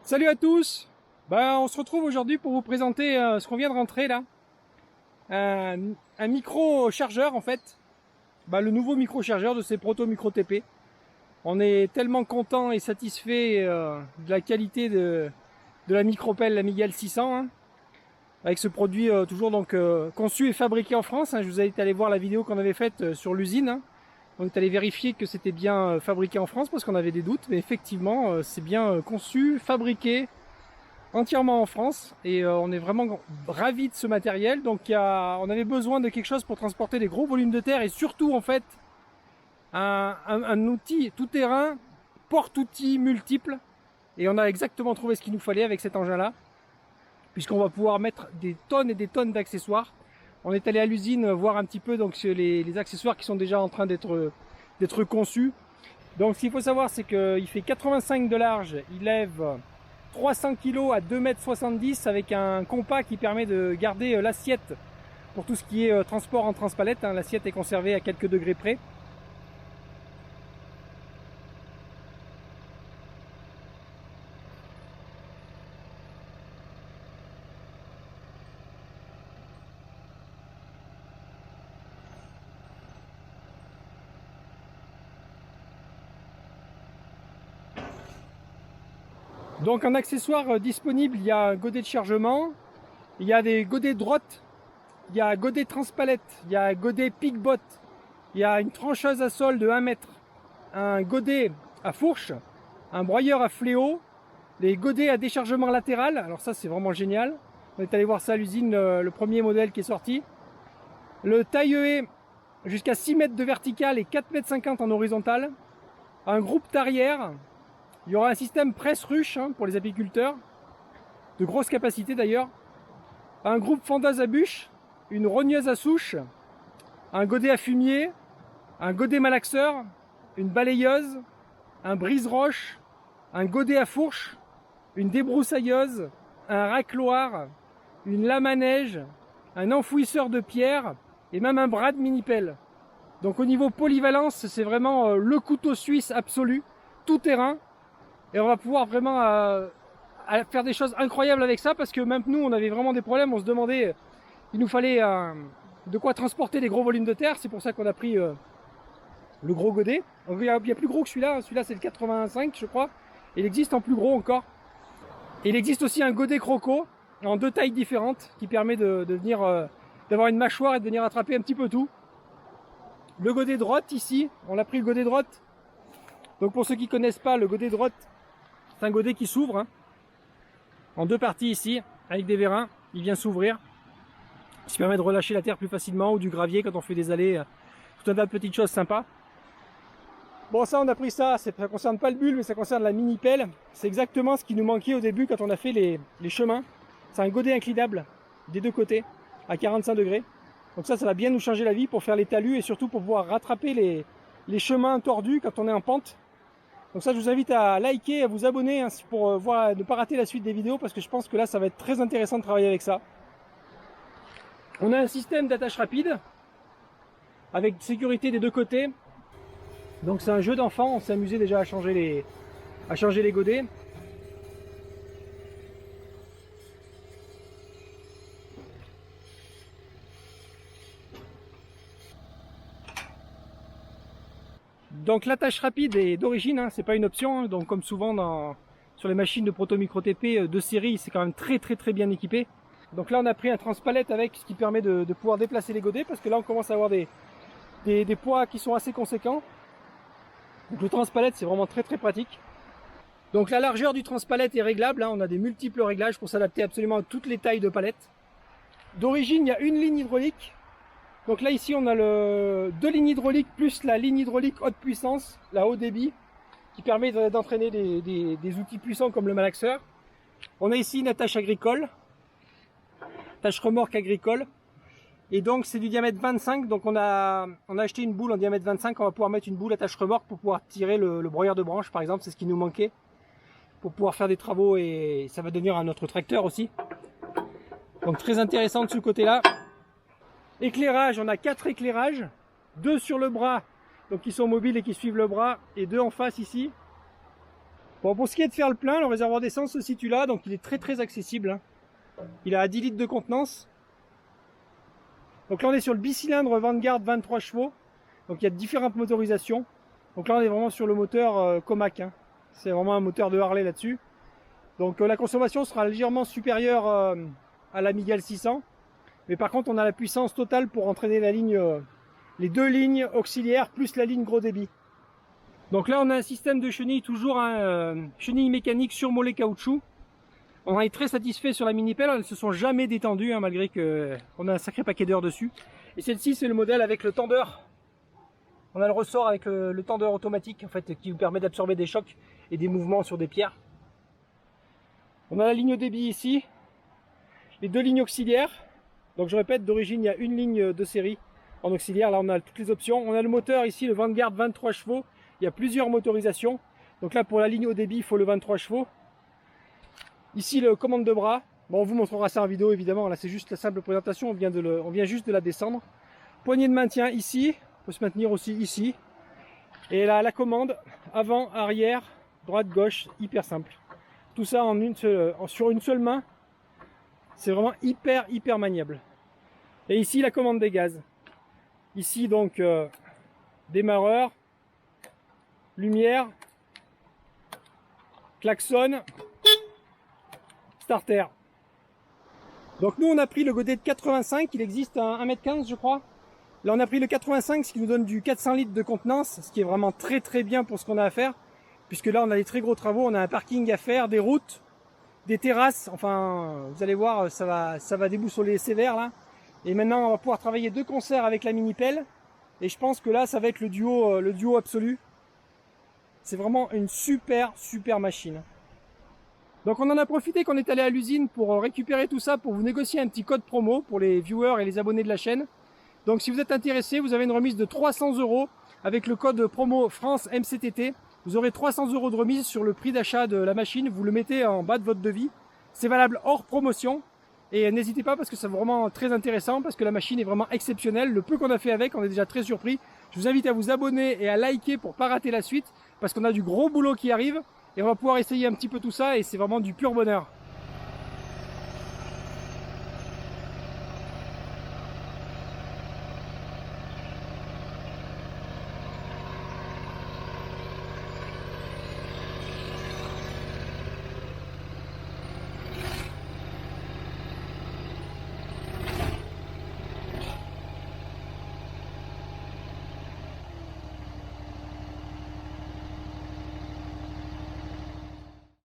Salut à tous. On se retrouve aujourd'hui pour vous présenter ce qu'on vient de rentrer là. Un micro chargeur en fait. Le nouveau micro chargeur de ces Proto Micro TP. On est tellement content et satisfait de la qualité de la micropelle, la Miguel 600. Avec ce produit toujours donc conçu et fabriqué en France. Je vous invite à aller voir la vidéo qu'on avait faite sur l'usine. On est allé vérifier que c'était bien fabriqué en France parce qu'on avait des doutes, mais effectivement c'est bien conçu, fabriqué entièrement en France et on est vraiment ravis de ce matériel. Donc on avait besoin de quelque chose pour transporter des gros volumes de terre et surtout en fait un outil tout terrain, porte-outils multiple, et on a exactement trouvé ce qu'il nous fallait avec cet engin là, puisqu'on va pouvoir mettre des tonnes et des tonnes d'accessoires. On est allé à l'usine voir un petit peu donc les accessoires qui sont déjà en train d'être conçus. Donc ce qu'il faut savoir, c'est qu'il fait 85 de large, il lève 300 kg à 2,70 m avec un compas qui permet de garder l'assiette pour tout ce qui est transport en transpalette. L'assiette est conservée à quelques degrés près. Donc en accessoire disponible, il y a un godet de chargement, il y a des godets droite, il y a un godet transpalette, il y a un godet pic-bot, il y a une trancheuse à sol de 1 mètre, un godet à fourche, un broyeur à fléau, les godets à déchargement latéral. Alors ça c'est vraiment génial. On est allé voir ça à l'usine, le premier modèle qui est sorti. Le taille-haie jusqu'à 6 mètres de vertical et 4,50 m en horizontal. Un groupe tarière. Il y aura un système presse-ruche pour les apiculteurs, de grosse capacité d'ailleurs. Un groupe fendeuse à bûche, une rogneuse à souche, un godet à fumier, un godet malaxeur, une balayeuse, un brise-roche, un godet à fourche, une débroussailleuse, un racloir, une lame à neige, un enfouisseur de pierre et même un bras de mini-pelle. Donc au niveau polyvalence, c'est vraiment le couteau suisse absolu, tout terrain. Et on va pouvoir vraiment faire des choses incroyables avec ça, parce que même nous on avait vraiment des problèmes, on se demandait, il nous fallait de quoi transporter des gros volumes de terre. C'est pour ça qu'on a pris le gros godet. Il y a plus gros que celui-là c'est le 85 je crois, et il existe en plus gros encore. Et il existe aussi un godet croco en 2 tailles différentes qui permet d'avoir une mâchoire et de venir attraper un petit peu tout. Le godet droite ici, on a pris le godet droite. Donc pour ceux qui ne connaissent pas, le godet droite, c'est un godet qui s'ouvre en 2 parties ici, avec des vérins. Il vient s'ouvrir, ce qui permet de relâcher la terre plus facilement, ou du gravier quand on fait des allées, tout un tas de petites choses sympas. Bon, ça on a pris ça ne concerne pas le bulle, mais ça concerne la mini pelle. C'est exactement ce qui nous manquait au début quand on a fait les chemins. C'est un godet inclinable des 2 côtés à 45 degrés. Donc ça va bien nous changer la vie pour faire les talus et surtout pour pouvoir rattraper les chemins tordus quand on est en pente. Donc ça, je vous invite à liker, à vous abonner pour ne pas rater la suite des vidéos, parce que je pense que là ça va être très intéressant de travailler avec ça. On a un système d'attache rapide avec sécurité des 2 côtés. Donc c'est un jeu d'enfant, on s'est amusé déjà à changer les godets. Donc l'attache rapide est d'origine, c'est pas une option. Donc comme souvent sur les machines de Proto Micro TP de série, c'est quand même très bien équipé. Donc là on a pris un transpalette avec, ce qui permet de pouvoir déplacer les godets, parce que là on commence à avoir des poids qui sont assez conséquents. Donc le transpalette c'est vraiment très pratique. Donc la largeur du transpalette est réglable, on a des multiples réglages pour s'adapter absolument à toutes les tailles de palettes. D'origine il y a une ligne hydraulique. Donc là ici on a 2 lignes hydrauliques plus la ligne hydraulique haute puissance, la haut débit, qui permet d'entraîner des outils puissants comme le malaxeur. On a ici une attache agricole, attache remorque agricole, et donc c'est du diamètre 25. Donc on a acheté une boule en diamètre 25, on va pouvoir mettre une boule attache remorque pour pouvoir tirer le broyeur de branche par exemple, c'est ce qui nous manquait pour pouvoir faire des travaux, et ça va devenir un autre tracteur aussi. Donc très intéressant de ce côté là. Éclairage, on a 4 éclairages, 2 sur le bras, donc qui sont mobiles et qui suivent le bras, et 2 en face ici. Bon, pour ce qui est de faire le plein, le réservoir d'essence se situe là, donc il est très accessible, hein. Il a 10 litres de contenance. Donc là on est sur le bicylindre Vanguard 23 chevaux. Donc il y a différentes motorisations. Donc là on est vraiment sur le moteur Comac, hein. C'est vraiment un moteur de Harley là-dessus. Donc la consommation sera légèrement supérieure à la Miguel 600. Mais par contre on a la puissance totale pour entraîner la ligne, les deux lignes auxiliaires plus la ligne gros débit. Donc là on a un système de chenille, toujours un chenille mécanique sur mollet caoutchouc. On en est très satisfait sur la mini-pelle, elles ne se sont jamais détendues, hein, malgré qu'on a un sacré paquet d'heures dessus. Et celle-ci c'est le modèle avec le tendeur. On a le ressort avec le tendeur automatique en fait, qui vous permet d'absorber des chocs et des mouvements sur des pierres. On a la ligne débit ici, les deux lignes auxiliaires. Donc je répète, d'origine il y a une ligne de série en auxiliaire, là on a toutes les options. On a le moteur ici, le Vanguard 23 chevaux, il y a plusieurs motorisations. Donc là pour la ligne haut débit il faut le 23 chevaux. Ici le commande de bras, bon, on vous montrera ça en vidéo évidemment, là c'est juste la simple présentation, on vient juste de la descendre. Poignée de maintien ici, on peut se maintenir aussi ici. Et là la commande, avant, arrière, droite, gauche, hyper simple. Tout ça sur une seule main, c'est vraiment hyper maniable. Et ici la commande des gaz. Ici donc démarreur, lumière, klaxon, starter. Donc nous on a pris le godet de 85, il existe à 1,15 m je crois. Là on a pris le 85, ce qui nous donne du 400 litres de contenance, ce qui est vraiment très bien pour ce qu'on a à faire. Puisque là on a des très gros travaux, on a un parking à faire, des routes, des terrasses, enfin vous allez voir ça va déboussoler sévère là. Et maintenant on va pouvoir travailler de concert avec la mini-pelle. Et je pense que là ça va être le duo absolu. C'est vraiment une super machine. Donc on en a profité qu'on est allé à l'usine pour récupérer tout ça, pour vous négocier un petit code promo pour les viewers et les abonnés de la chaîne. Donc si vous êtes intéressé, vous avez une remise de 300 € avec le code promo France MCTT. Vous aurez 300 € de remise sur le prix d'achat de la machine, vous le mettez en bas de votre devis. C'est valable hors promotion. Et n'hésitez pas parce que c'est vraiment très intéressant, parce que la machine est vraiment exceptionnelle. Le peu qu'on a fait avec, on est déjà très surpris. Je vous invite à vous abonner et à liker pour ne pas rater la suite, parce qu'on a du gros boulot qui arrive. Et on va pouvoir essayer un petit peu tout ça et c'est vraiment du pur bonheur.